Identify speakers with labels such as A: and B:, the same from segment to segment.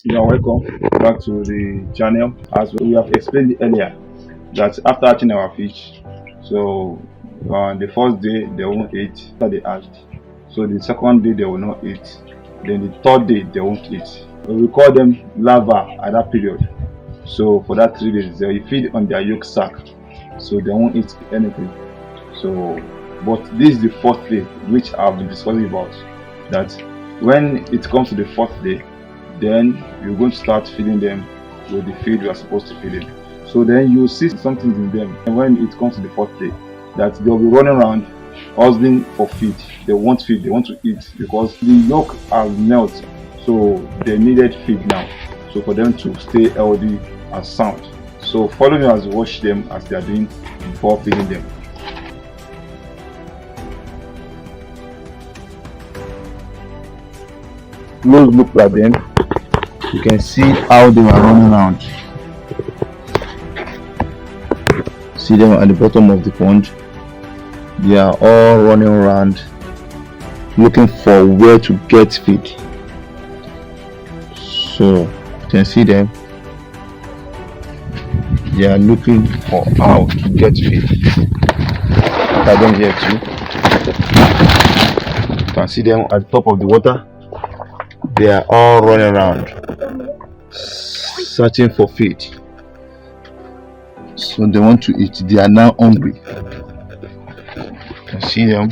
A: You are welcome back to the channel. As we have explained earlier, that after hatching our fish, so on the first day they won't eat after they hatched. So the second day they will not eat. Then the third day they won't eat. We call them larvae at that period. So for that 3 days they will feed on their yolk sac, so they won't eat anything. So, but this is the fourth day, which I've been discussing about. That when it comes to the fourth day, then you're going to start feeding them with the feed you are supposed to feed them. So then you see something in them, and when it comes to the fourth day, that they'll be running around hustling for feed. They want feed, they want to eat, because the yolk has melted, so they needed feed now, so for them to stay healthy and sound. So follow me as you watch them as they are doing before feeding them. Close look at them, you can see how they are running around. See them at the bottom of the pond. They are all running around looking for where to get feed. So you can see them, they are looking for how to get feed. Look at them here too. You can see them at the top of the water. They are all running around searching for feed. So they want to eat. They are now hungry. You can see them.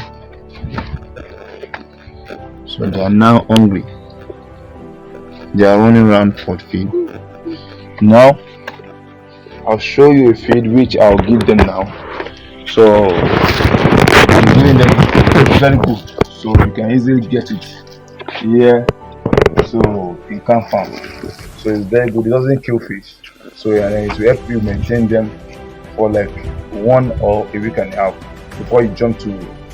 A: So they are now hungry. They are running around for feed. Now I'll show you a feed which I'll give them now. So I'm giving them very good, so you can easily get it here. So in can farm, so it's very good. It doesn't kill fish, so it will help you maintain them for like 1 or a week and a half before you jump to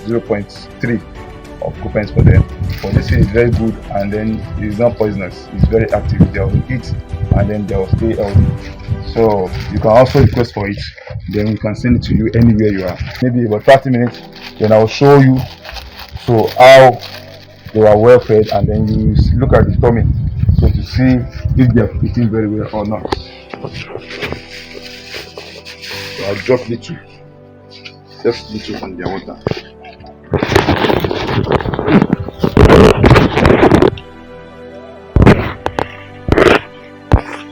A: 0.3 of coupons for them. But this is very good, and then it's not poisonous. It's very active. They will eat and then they will stay healthy. So you can also request for it, then we can send it to you anywhere you are. Maybe about 30 minutes, then I will show you so how they are well fed, and then you look at the tummy, so to see if they are eating very well or not. So I'll drop little, just little on their water.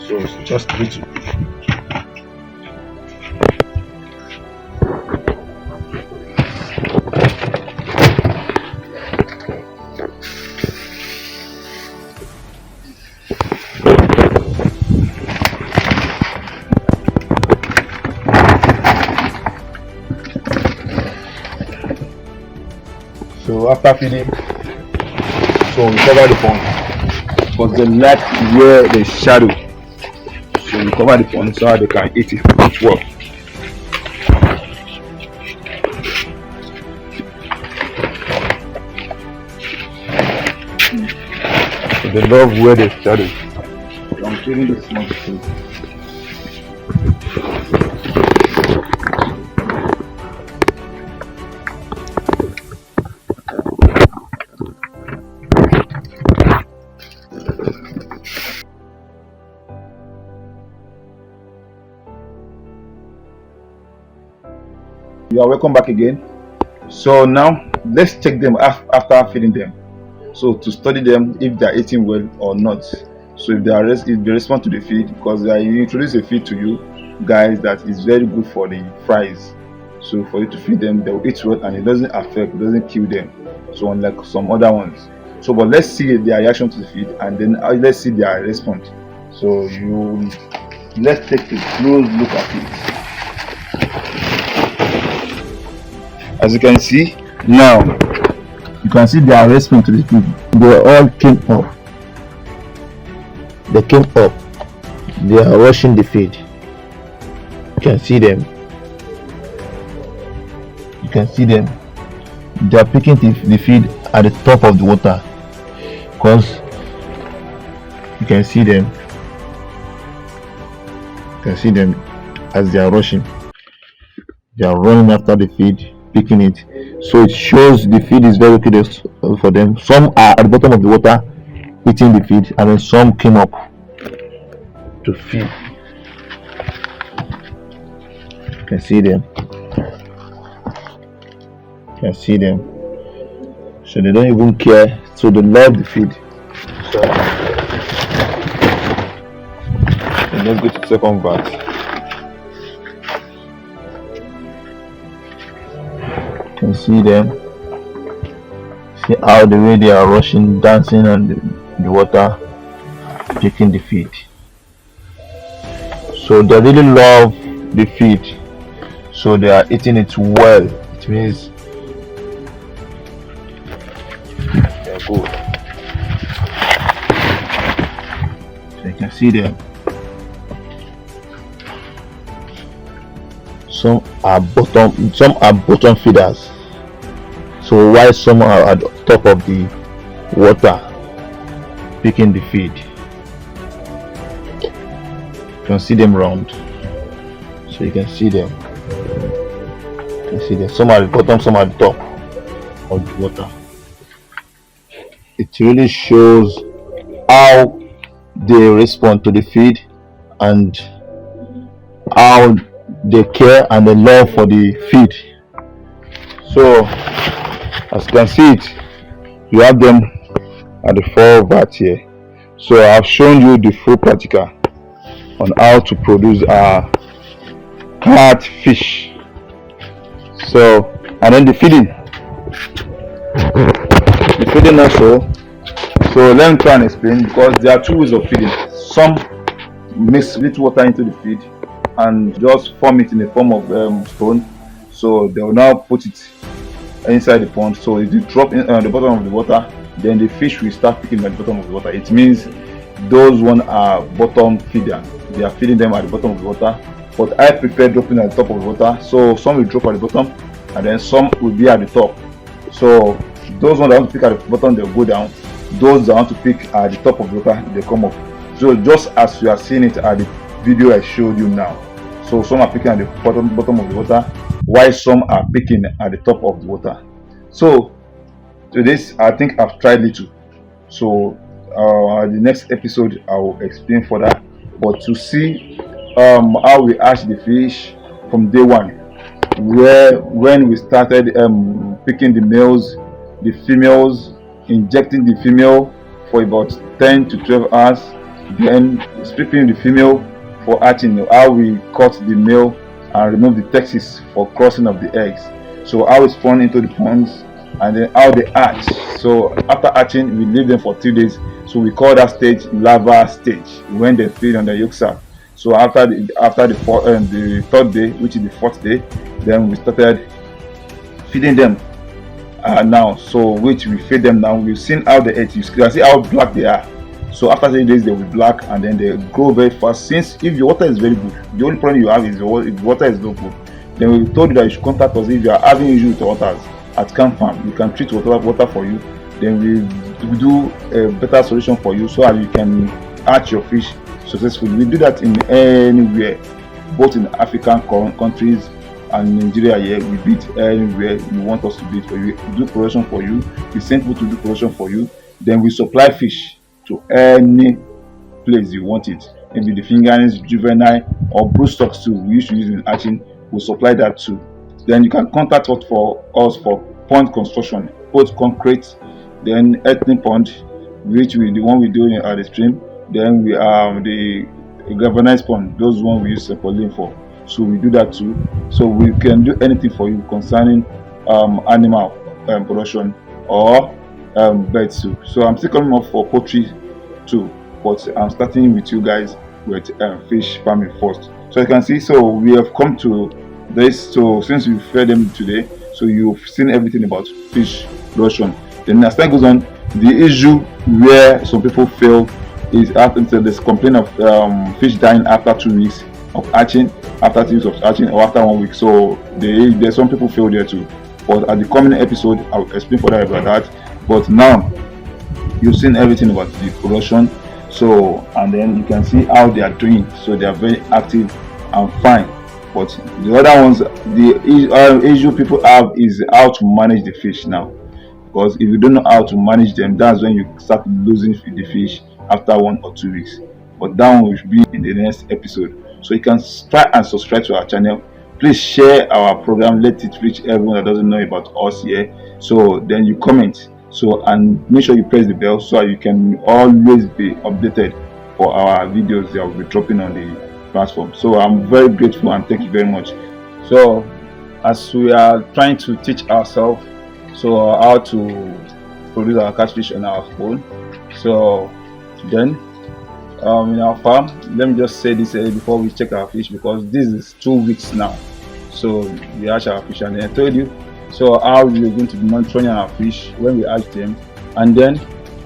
A: So just little. So after feeding, so we cover the pond, because they like where the shadow. So we cover the pond so they can eat it well. So they love where the shadow. So I'm feeding the small food. You are welcome back again. So now let's check them after feeding them, so to study them if they are eating well or not. So if they respond to the feed, because I introduce a feed to you guys that is very good for the fries. So for you to feed them, they will eat well and it doesn't affect, it doesn't kill them, so unlike some other ones. So but let's see their reaction to the feed, and then let's see their response. So let's take a close look at it. As you can see now, you can see their response to the feed. They all came up. They came up. They are rushing the feed. You can see them. You can see them. They are picking the feed at the top of the water, because you can see them. You can see them as they are rushing. They are running after the feed, picking it. So it shows the feed is very good for them. Some are at the bottom of the water eating the feed, and then some came up
B: to feed. You can see them. You can see them. So they don't even care. So they love the feed. So let's go to the second part. You can see them. See how the way they are rushing, dancing on the water, taking the feed. So they really love the feed. So they are eating it well. It means they're good. So you can see them. Some are bottom feeders. So while some are at the top of the water picking the feed. You can see them round. So you can see them. You can see them. Some are at the bottom, some are at the top of the water. It really shows how they respond to the feed and how they care and the love for the feed. So as you can see it, you have them at the four vat here. So I've shown you the full practical on how to produce a catfish. So and then the feeding also. So let me try and explain, because there are two ways of feeding. Some mix little water into the feed and just form it in the form of stone. So they will now put it inside the pond. So if you drop in the bottom of the water, then the fish will start picking at the bottom of the water. It means those one are bottom feeder. They are feeding them at the bottom of the water. But I prefer dropping at the top of the water. So some will drop at the bottom and then some will be at the top. So those ones that want to pick at the bottom, they'll go down. Those that want to pick at the top of the water, they come up. So just as you are seeing it at the video I showed you now. So some are picking at the bottom of the water, while some are picking at the top of the water. So to this, I think I've tried little. So the next episode I will explain further. But to see how we hatch the fish from day one, where when we started picking the males, the females, injecting the female for about 10 to 12 hours, then stripping the female for hatching, how we cut the male and remove the texts for crossing of the eggs. So how it's spawn into the ponds, and then how they hatch. So after hatching, we leave them for 3 days. So we call that stage Laver stage, when they feed on the yolk sac. So after the third day, which is the fourth day, then we started feeding them now. So which we feed them now. We've seen how they ate. You can see how black they are. So after 3 days they will be black, and then they grow very fast. Since if your water is very good, the only problem you have is if water is not good, then we told you that you should contact us if you are having issues with waters at Camp Farm. We can treat water for you. Then we do a better solution for you so that you can hatch your fish successfully. We do that in anywhere, both in African countries and Nigeria. Here we beat anywhere you want us to beat for you. We do production for you. We send people to do production for you. Then we supply fish to any place you want it. Maybe the fingerlings, juvenile, or brood stocks too. We used to use in hatching. We'll supply that too. Then you can contact us for pond construction, both concrete, then ethnic pond, which we the one we do at the stream. Then we the galvanized pond, those one we use sampling for. So we do that too. So we can do anything for you concerning animal production or birds too. So I'm still coming up for poultry too, but I'm starting with you guys with fish farming first. So you can see, so we have come to this. So since we fed them today, so you've seen everything about fish production. Then as time goes on, the issue where some people fail is after this complaint of fish dying after 2 weeks of hatching, after 2 weeks of hatching, or after 1 week. So there's some people fail there too. But at the coming episode, I'll explain further about that. But now you've seen everything about the production. So and then you can see how they are doing. So they are very active and fine. But the other ones, the issue people have is how to manage the fish now. Because if you don't know how to manage them, that's when you start losing the fish after 1 or 2 weeks. but that one will be in the next episode. So you can try and subscribe to our channel. Please share our program, let it reach everyone that doesn't know about us here. So then you comment, so and make sure you press the bell so you can always be updated for our videos that will be dropping on the platform. So I'm very grateful and thank you very much. So as we are trying to teach ourselves so how to produce our catfish on our phone, so then in our farm, let me just say this before we check our fish, because this is 2 weeks now. So we hatch our fish, and then I told you so how we are going to be monitoring our fish when we hatch them, and then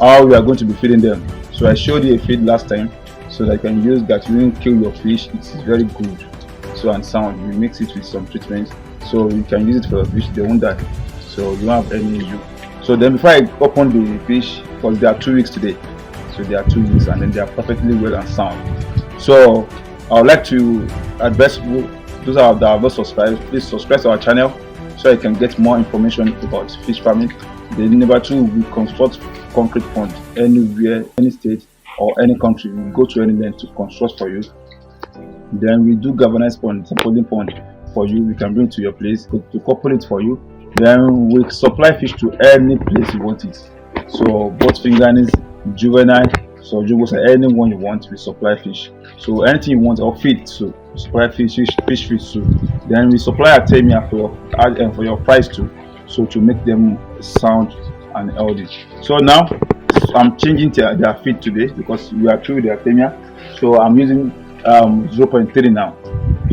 B: how we are going to be feeding them. So I showed you a feed last time, so that you can use that. You won't kill your fish. It's very good, so and sound. You mix it with some treatment, so you can use it for your fish. They won't die, so you won't have any issue. So then before I open the fish, because they are 2 weeks today, so they are 2 weeks and then they are perfectly well and sound. So I would like to advise people, those that have not subscribed, please subscribe to our channel so you can get more information about fish farming. Then number 2, we construct concrete pond anywhere, any state or any country. We go to any length to construct for you. Then we do galvanized pond, holding pond for you. We can bring to your place to couple it for you. Then we supply fish to any place you want it. So both fingerlings, juvenile, so jumbo, anyone you want, we supply fish. So anything you want, or feed, so supply fish feed too. Then we supply artemia for your price too, so to make them sound and healthy. So now I'm changing their feed today because we are through with the artemia. So I'm using 0.3 now.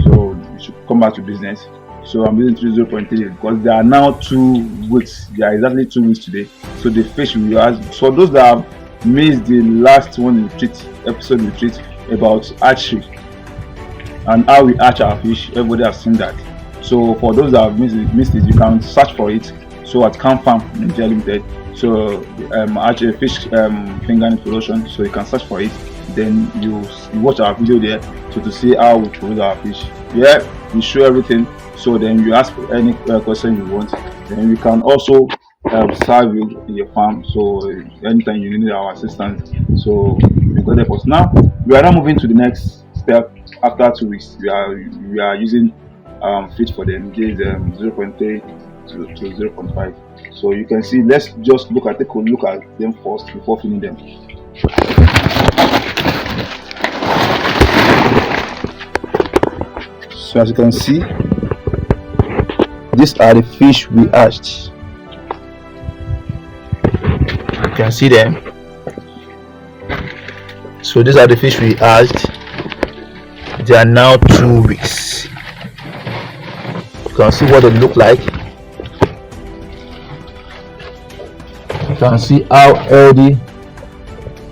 B: So you should come back to business. So I'm using 0.3 because they are now 2 weeks. They are exactly 2 weeks today. So the fish we have. So those that have missed the last one episode we treat about hatchery and how we hatch our fish, everybody has seen that. So for those that have missed it, you can search for it. So at Camp Farm Nigeria Limited. So hatchery fish fingerling production. So you can search for it. Then you watch our video there, so to see how we produce our fish. Yeah, we show everything. So then you ask for any question you want. Then we can also serve you in your farm. So anytime you need our assistance, so you got help us. Now we are now moving to the next step. After 2 weeks, we are using feed for them. This 0.3 to 0.5. So you can see. Let's just take a look at them first before feeding them. So as you can see, these are the fish we hatched. You can see them. So these are the fish we hatched. They are now 2 weeks. You can see what they look like. You can see how healthy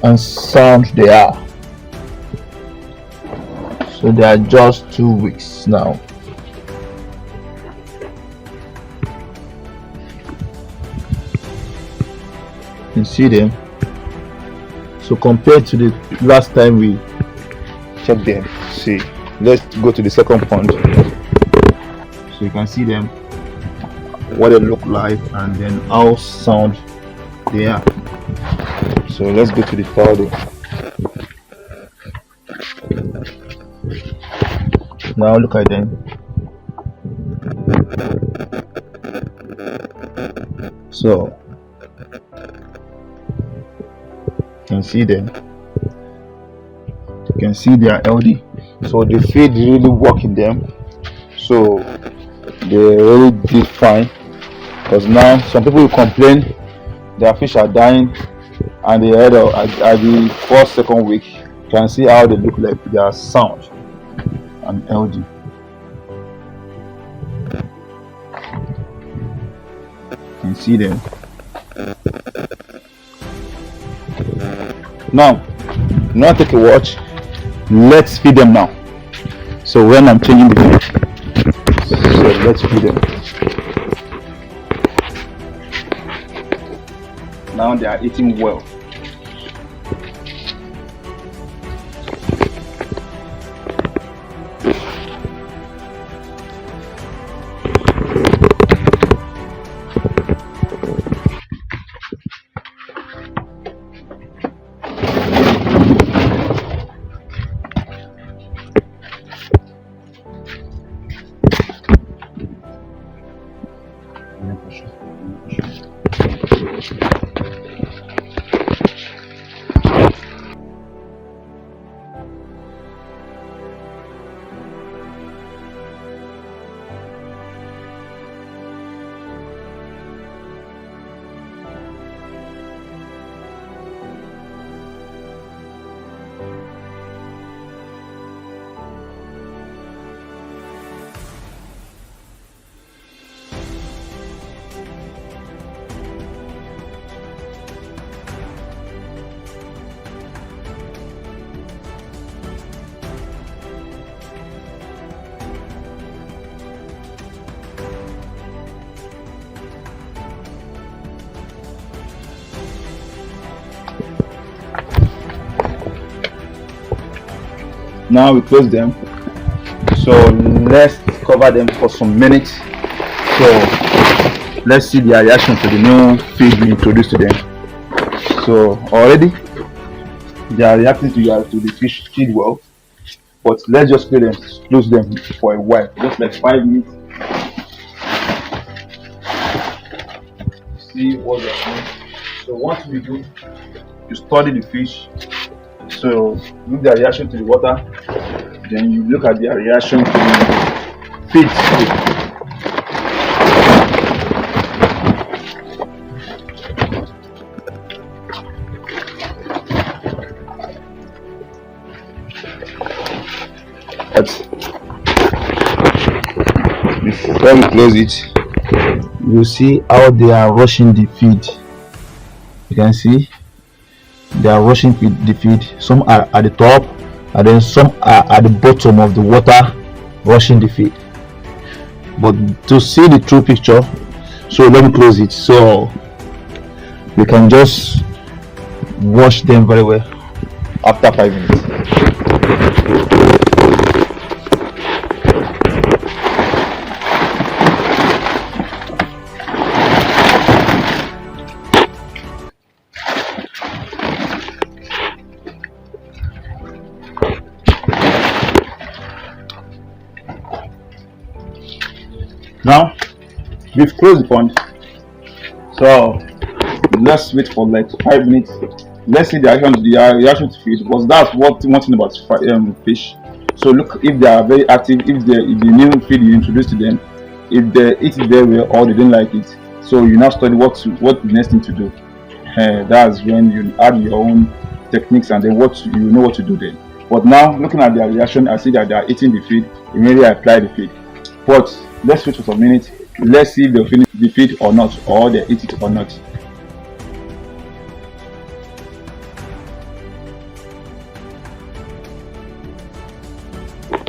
B: and sound they are. So they are just 2 weeks now. You can see them. So compared to the last time we checked them, see, let's go to the second pond. So you can see them, what they look like, and then how sound they are. So let's go to the third. Now look at them. So you can see them. You can see they are healthy. So the feed really work in them. So they really did fine. Because now some people will complain their fish are dying, and they had at the first second week. You can see how they look like. They are sound and healthy. You can see them. Now take a watch. Let's feed them now. So when I'm changing the feed, so let's feed them. Now they are eating well. Now we close them. So let's cover them for some minutes. So let's see their reaction to the new feed we introduced to them. So already they are reacting to the fish feed well, but let's just close them for a while, just like 5 minutes. See what they're doing. So once we do, you study the fish. So look their reaction to the water, then you look at their reaction to the feed. But before we close it, you see how they are rushing the feed. You can see they are rushing the feed. Some are at the top, and then some are at the bottom of the water rushing the feed. But to see the true picture, so let me close it so we can just wash them very well after 5 minutes. Now we've closed the pond, so let's wait for like 5 minutes. Let's see the reaction to fish, because that's one thing about fish. So look if they are very active, if the new feed you introduce to them, if they eat it very well or they don't like it. So you now study what the next thing to do. That's when you add your own techniques, and then you know what to do then. But now looking at their reaction, I see that they are eating the feed. Immediately I apply the feed. But let's wait for some minutes. Let's see if they'll finish the feed or not, or they eat it or not.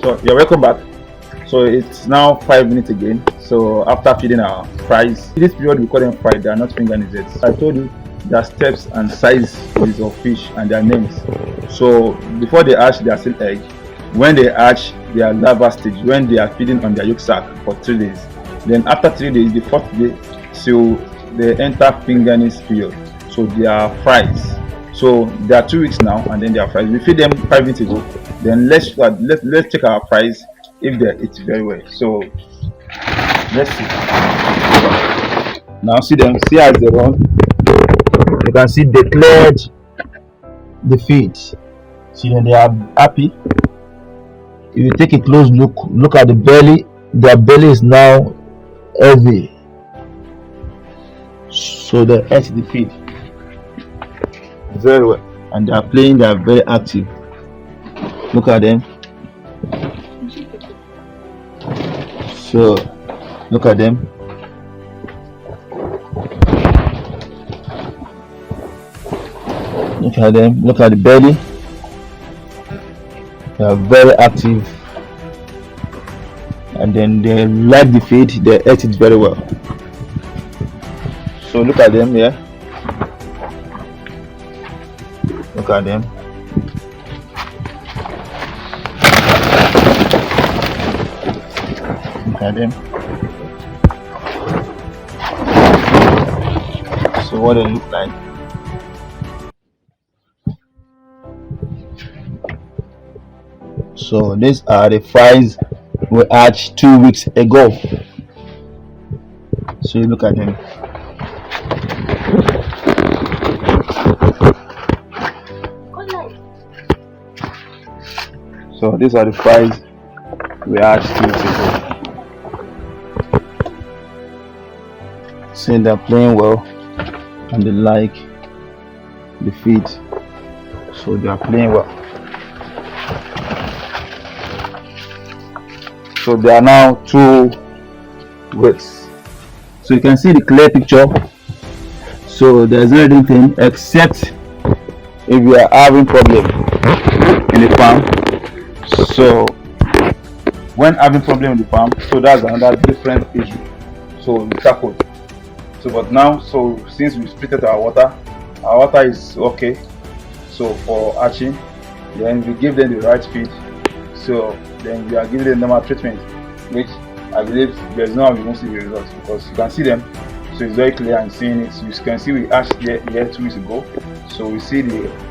B: So you're welcome back. So it's now 5 minutes again. So after feeding our fries, in this period we call them fries, they are not fingerlings yet. I told you their steps and sizes of fish and their names. So before they hatch, they are still egg. When they hatch, they are larva stage, when they are feeding on their yolk sac for 3 days. Then after 3 days, the 4th day, so they enter fingerlings period. So they are fries. So they are 2 weeks now, and then they are fries. We feed them 5 minutes ago. Then let's check our fries if they eat very well. So let's see. Now see see as they run. You can see they cleared the feed. See, they are happy. If you take a close look at the belly. Their belly is now heavy, so they ate the feed very well, and they are playing. They are very active. Look at them. So look at them. Look at them. Look at the belly. They are very active, and then they like the feed. They ate it very well. So look at them here. Look at them. Look at them. So what they look like. So these are the fries we hatched 2 weeks ago. So you look at them. So these are the fries we hatched 2 weeks ago. See, they're playing well and they like the feed. So they are playing well. So there are now 2 weeks. So you can see the clear picture. So there's not anything except if you are having problem in the farm. So when having problem in the farm, so that's another different issue. So we tackle. So but now, so since we splitted our water is okay. So for hatching, then we give them the right feed So then we are giving them normal treatment, which I believe there's no how we won't see the results, because you can see them. So it's very clear and seeing it. You can see we hatched here 2 weeks ago. So we see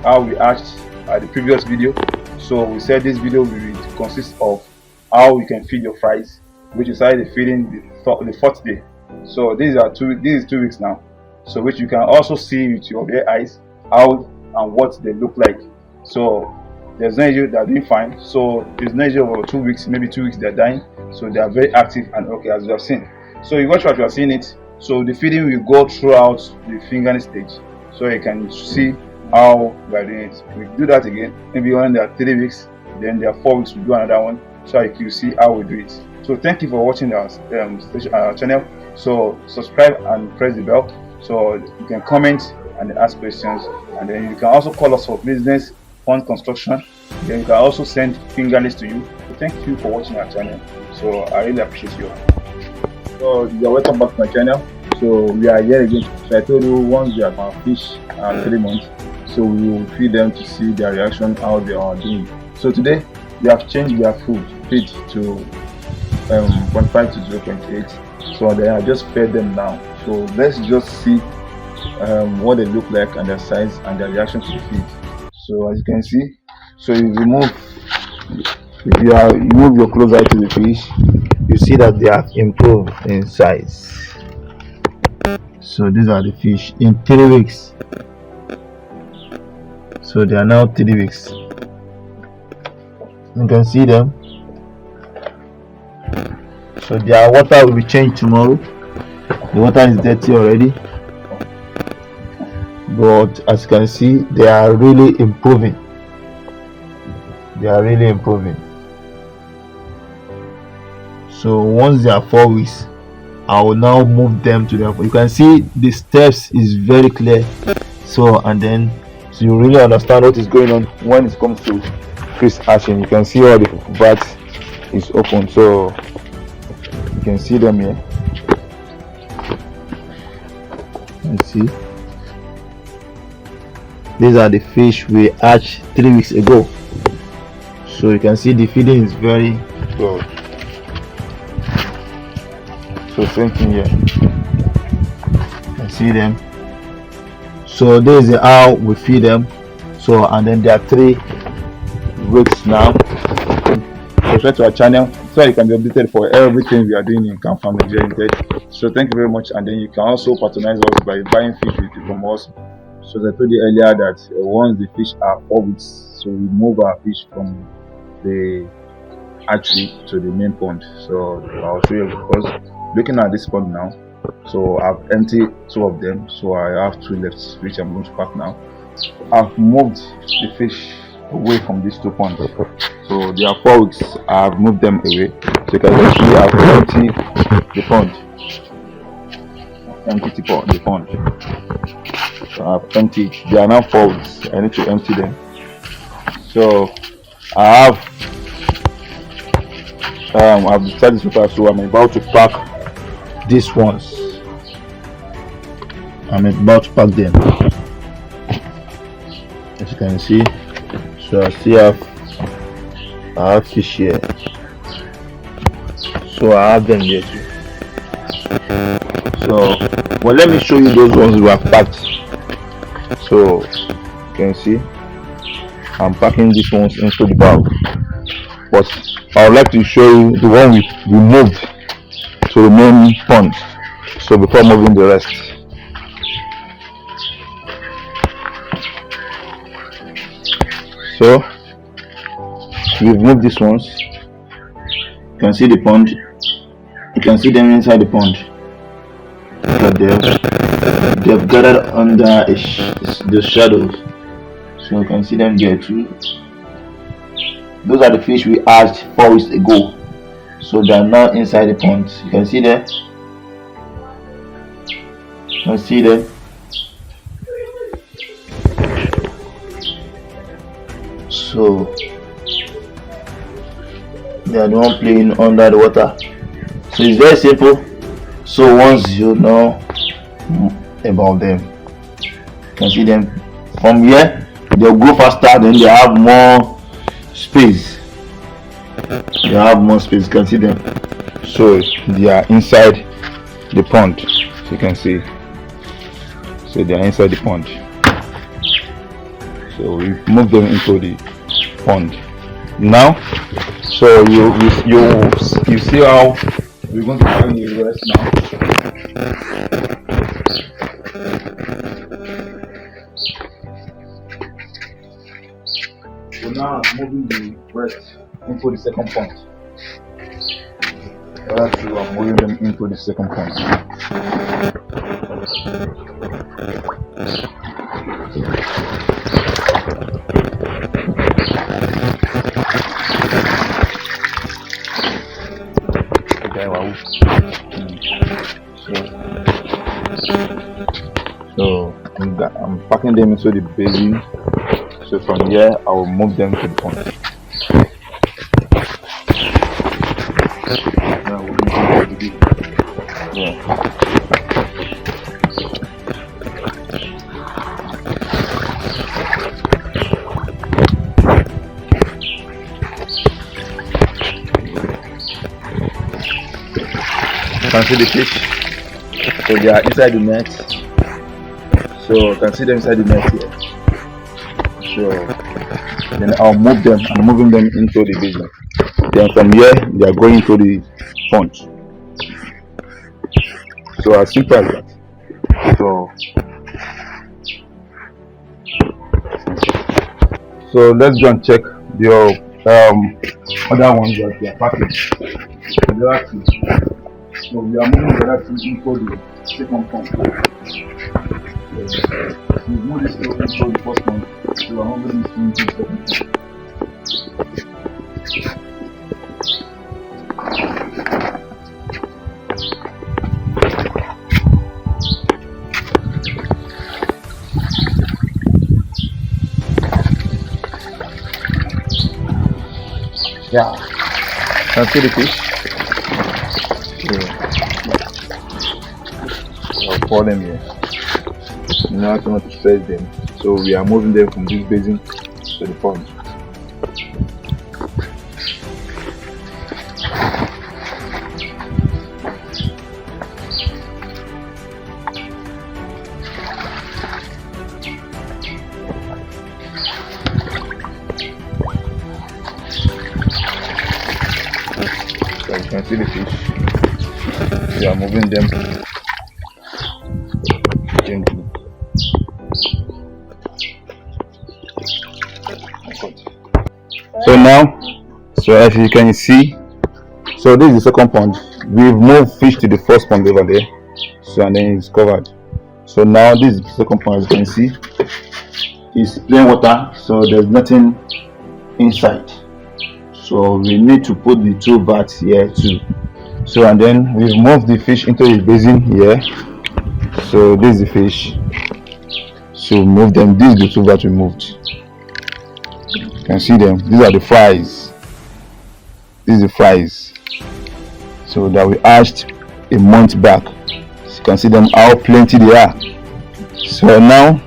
B: how we hatched at the previous video. So we said this video will consist of how you can feed your fries, which we started feeding the 4th day. So this is 2 weeks now. So which you can also see with your bare eyes how and what they look like. So there's no issue, they're doing fine. So there's no issue over 2 weeks, maybe 2 weeks they're dying. So they are very active and okay, as you have seen. So you watch what you are seeing it. So the feeding will go throughout the fingerling stage. So you can see how we are doing it. We do that again. Maybe when there are 3 weeks, then there are 4 weeks, we do another one. So you can see how we do it. So thank you for watching our channel. So subscribe and press the bell, so you can comment and ask questions, and then you can also call us for business, fund construction. Then you can also send fingerlings to you. So thank you for watching our channel. So I really appreciate you. So you're welcome back to my channel. So we are here again. So I told you once we have our fish 3 months, so we will feed them to see their reaction, how they are doing. So today we have changed their feed to 0.5 to 0.8. So then I just fed them now. So let's just see what they look like and their size and their reaction to the feed. So as you can see, so you move your close eye to the fish, you see that they have improved in size. So these are the fish in 3 weeks. So they are now 3 weeks. You can see them. So their water will be changed tomorrow. The water is dirty already, but as you can see, they are really improving. So once they are 4 weeks, I will now move them to them. You can see the steps is very clear. So you really understand what is going on when it comes to fish hatching. You can see all the bags is open, so you can see them here. Let's see, these are the fish we hatched 3 weeks ago. So you can see the feeding is very good. So same thing here, you can see them. So this is how we feed them. So and then there are 3 weeks now. Subscribe to our channel so you can be updated for everything we are doing in Camp Farm Nigeria Limited. So thank you very much, and then you can also patronize us by buying fish from us. So as I told you earlier that once the fish are 4 weeks, so we move our fish from the hatchery to the main pond. So I'll show you, because looking at this pond now, so I've emptied 2 of them, so I have 2 left, which I'm going to pack now. I've moved the fish away from these 2 ponds. So they are 4 weeks, I've moved them away. So you can see I've emptied the pond. The pond. So I've emptied. They are now 4 weeks. I need to empty them. So I've decided to pack. So I'm about to pack these ones. I'm about to pack them. As you can see, so I still have fish here. So I have them here too. So well, let me show you those ones we have packed. So you can see I'm packing these ones into the bag, but I would like to show you the one we moved to the main pond, so before moving the rest. So we've moved these ones. You can see the pond. You can see them inside the pond. They've gathered under the shadows, so you can see them there too. Those are the fish we hatched 4 weeks ago, so they are now inside the pond. You can see them. You can see them. So they are the one playing under the water. So it's very simple. So once you know about them, you can see them from here, they'll go faster, then they have more space. They have more space. You can see them. So they are inside the pond. So you can see. So they are inside the pond. So we move them into the pond. Now, so you see how we're going to find the rest now. So now I'm moving the rest into the second pond. Other two are moving them into the second pond. Okay, wow. So I'm packing them into the basin. So from here I will move them to the pond. Yeah. You can see the fish. So they are inside the net. So you can see them inside the net here. So then I'll move them. I'm moving them into the basin. Then from here they are going to the pond. So as simple as that. So let's go and check the other ones that they are packing. The other two. So we are moving the other two into the second pond. We move this into the first pond. So we are moving this into the second pond. Yeah, can see the fish. I'll pour them here. Now I want to stress them. So we are moving them from this basin to the pond. So you can see the fish. We are moving them gently. So now, so as you can see, so this is the second pond. We've moved fish to the first pond over there. So and then it's covered. So now this is the second pond. As you can see, it's plain water. So there's nothing inside. So we need to put the two vats here too. So and then we've moved the fish into the basin here. So this is the fish. So move them. This is the two vats we moved. You can see them. These are the fries. This is the fries. So that we hatched a month back. So you can see them how plenty they are. So now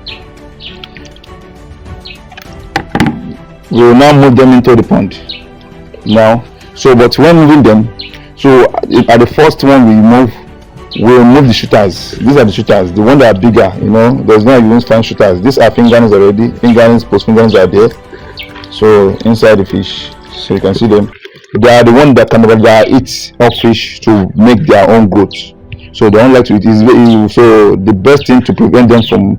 B: we will now move them into the pond. Now, so but when moving them, so at the first one we'll move the shooters. These are the shooters, the ones that are bigger, you know. There's no you won't find shooters. These are fingerlings already. Fingerlings, post fingerlings are there. So inside the fish, so you can see them. They are the ones that can eat up fish to make their own growth. So they don't like to eat. So the best thing to prevent them from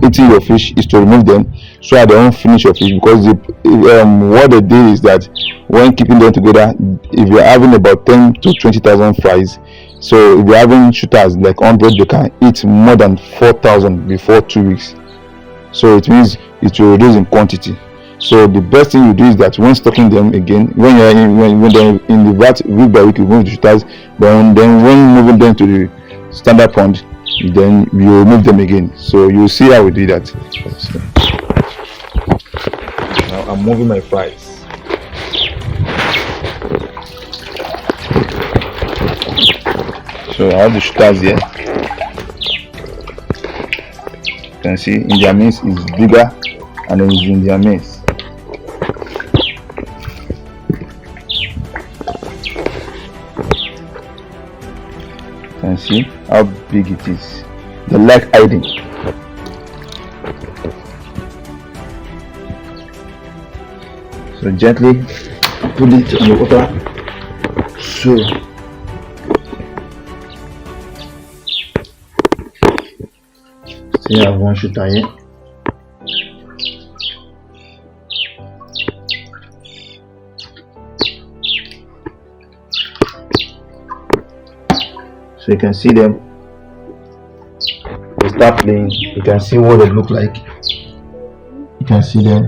B: eating your fish is to remove them so that they don't finish your fish. Because what they do is that when keeping them together, if you're having about 10 to 20,000 fries, so if you're having shooters like 100, they can eat more than 4,000 before 2 weeks. So it means it will reduce in quantity. So the best thing you do is that when stocking them again, when you're when they're in the vat week by week, you move the shooters. But then when moving them to the standard pond, then you move them again. So you'll see how we do that. So, now I'm moving my fries. So I have the shooters here. You can see in their maize is bigger and then it's in their maize. You can see how big it is. They like hiding. So gently put it on the water. So still have one shooter here. So you can see them. They start playing. You can see what they look like. You can see them.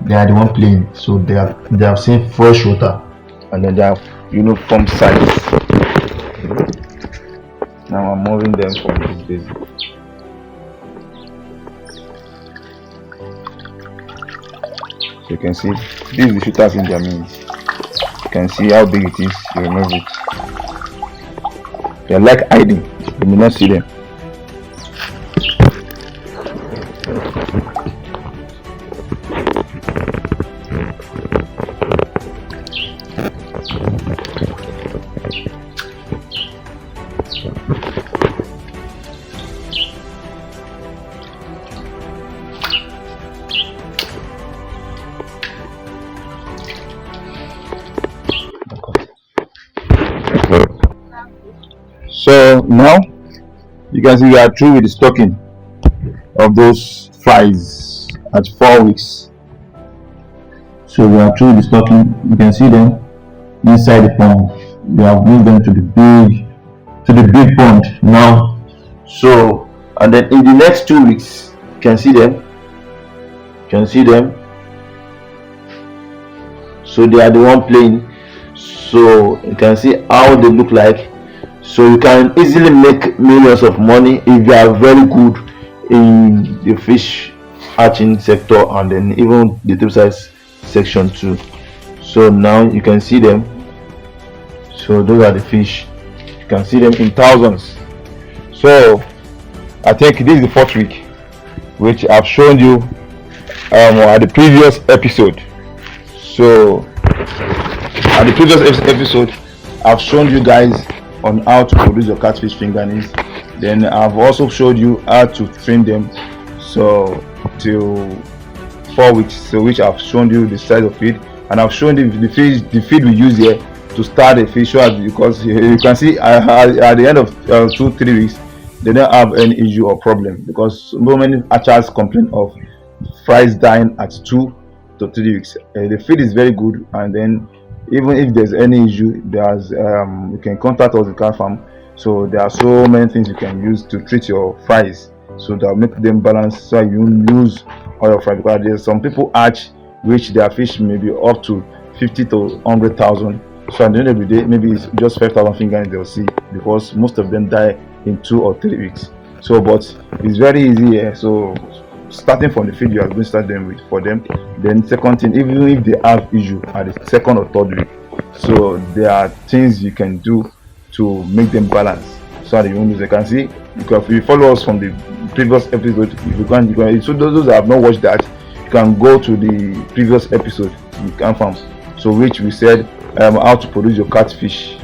B: They are the one playing. So they have seen fresh water, and then they have uniform size. Now I'm moving them from this basin. So you can see this is the shooters in their means. You can see how big it is. You remove it. They are like hiding. You may not see them. So now you can see we are through with the stocking of those fries at 4 weeks. So we are through with the stocking. You can see them inside the pond. We have moved them to the big pond now. So and then in the next 2 weeks, you can see them. You can see them. So they are the one playing. So you can see how they look like. So you can easily make millions of money if you are very good in the fish hatching sector and then even the tip size section too. So now you can see them. So those are the fish. You can see them in thousands. So I think this is the 4th week, which I've shown you at the previous episode. So at the previous episode, I've shown you guys on how to produce your catfish fingerlings. Then I've also showed you how to train them, so till 4 weeks, so which I've shown you the size of feed, and I've shown you the feed we use here to start the fish, because you can see at the end of 2-3 weeks they don't have any issue or problem, because so many hatchers complain of fries dying at 2 to 3 weeks. The feed is very good, and then even if there's any issue, there's you can contact us in Car Farm. So there are so many things you can use to treat your fries, so that make them balance, so you won't lose all your fries. Because there's some people hatch which their fish may be up to 50 to 100,000. So at the end of the day, maybe it's just 5,000 fingerlings they'll see, because most of them die in 2 or 3 weeks. So but it's very easy here. So starting from the feed you are going to start them with for them. Then second thing, even if they have issue at the 2nd or 3rd week, so there are things you can do to make them balance, so that you won't lose. You can see, because if you follow us from the previous episode, if you can so those that have not watched that, you can go to the previous episode in Car Farm, so which we said how to produce your catfish,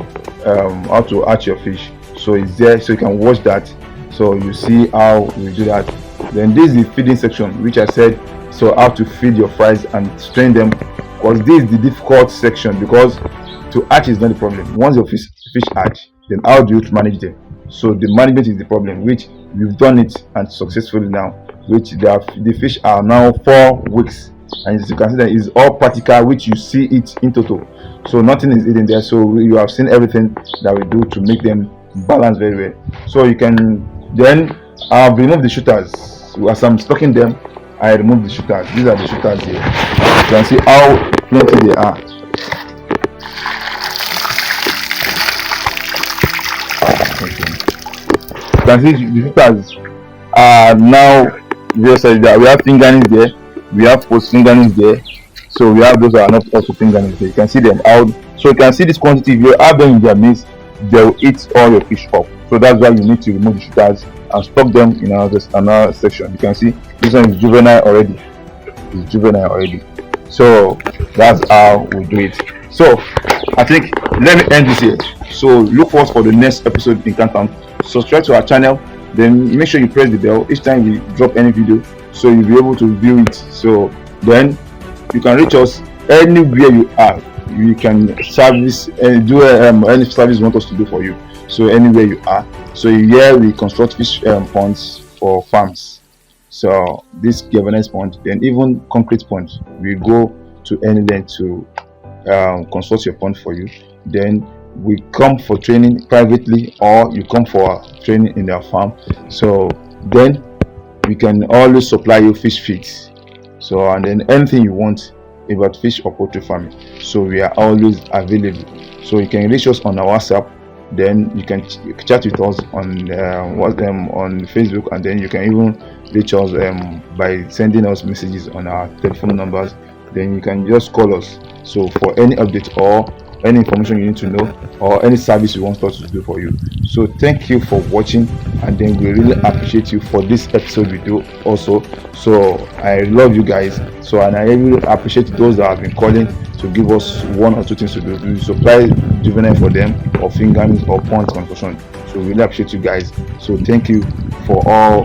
B: how to hatch your fish. So it's there, so you can watch that, so you see how we do that. Then this is the feeding section, which I said, so how to feed your fries and train them, because this is the difficult section, because to hatch is not the problem. Once your fish hatch, then how do you manage them? So the management is the problem, which we've done it and successfully now, which the fish are now 4 weeks, and as you can see that is all practical, which you see it in total. So nothing is hidden there. So you have seen everything that we do to make them balance very well. So you can then remove the shooters. As I'm stocking them, I remove the shooters. These are the shooters here. You can see how plenty they are. You can see the shooters are now just like that. We have fingerlings there, we have post fingerlings there, so we have those that are not also fingerlings there. You can see them out. So you can see this quantity. If you have them in their midst, they will eat all your fish up. So that's why you need to remove the shooters and stock them in another section. You can see this one is juvenile already. It's juvenile already. So that's how we do it. So I think let me end this here. So look for us for the next episode in Canton. Subscribe to our channel, then make sure you press the bell each time we drop any video, so you'll be able to view it. So then you can reach us anywhere you are. You can service and do any service you want us to do for you. So anywhere you are. So here we construct fish ponds for farms. So this governance pond, then even concrete pond, we go to any length to construct your pond for you. Then we come for training privately, or you come for training in their farm. So then we can always supply you fish feeds. So and then anything you want about fish or poultry farming, so we are always available. So you can reach us on our WhatsApp, then you can chat with us on on Facebook, and then you can even reach us by sending us messages on our telephone numbers. Then you can just call us, so for any update or any information you need to know, or any service you want us to do for you. So thank you for watching, and then we really appreciate you for this episode we do also. So I love you guys, so and I really appreciate those that have been calling to give us one or two things to do. We supply juvenile for them, or fingerlings, or pond construction. So we really appreciate you guys. So thank you for all